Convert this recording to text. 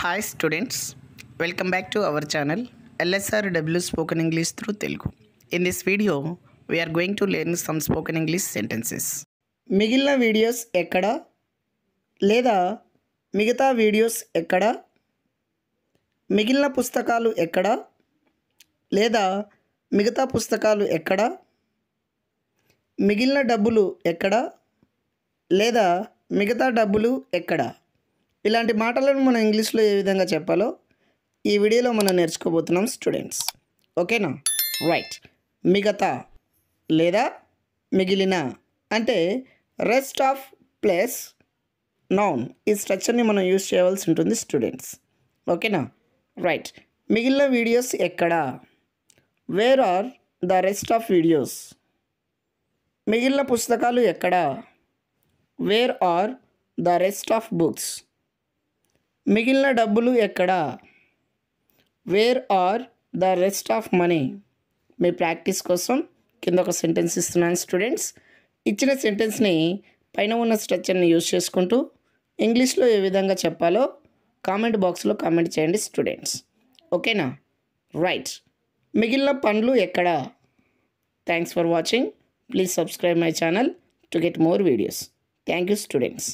Hi students, welcome back to our channel LSRW Spoken English through Telugu. In this video, we are going to learn some spoken English sentences. మిగిలిన videos ఎక్కడ లేదా మిగతా videos ఎక్కడ మిగిలిన పుస్తకాలు ఎక్కడ లేదా మిగతా పుస్తకాలు ఎక్కడ మిగిలిన డబ్బులు ఎక్కడ లేదా మిగతా డబ్బులు ఎక్కడ ఇలాంటి మాటలను మనం ఇంగ్లీష్లో ఏ విధంగా చెప్పాలో ఈ వీడియోలో మనం నేర్చుకోబోతున్నాం స్టూడెంట్స్. ఓకేనా? రైట్. మిగతా లేదా మిగిలిన అంటే రెస్ట్ ఆఫ్ ప్లస్ నౌన్ ఈ స్ట్రక్చర్ని మనం యూజ్ చేయవలసి ఉంటుంది స్టూడెంట్స్. ఓకేనా? రైట్. మిగిలిన వీడియోస్ ఎక్కడ? Where are the rest of videos? మిగిలిన పుస్తకాలు ఎక్కడ? Where are the rest of books? మిగిలిన డబ్బులు ఎక్కడ? Where are the rest of money? మీ ప్రాక్టీస్ కోసం కింద ఒక సెంటెన్స్ ఇస్తున్నాను స్టూడెంట్స్. ఇచ్చిన సెంటెన్స్ని పైన ఉన్న స్ట్రక్చర్ని యూజ్ చేసుకుంటూ ఇంగ్లీష్లో ఏ విధంగా చెప్పాలో కామెంట్ బాక్స్లో కామెంట్ చేయండి స్టూడెంట్స్. ఓకేనా? రైట్. మిగిలిన పనులు ఎక్కడ? Thanks for watching. Please subscribe my channel to get more videos. Thank you students.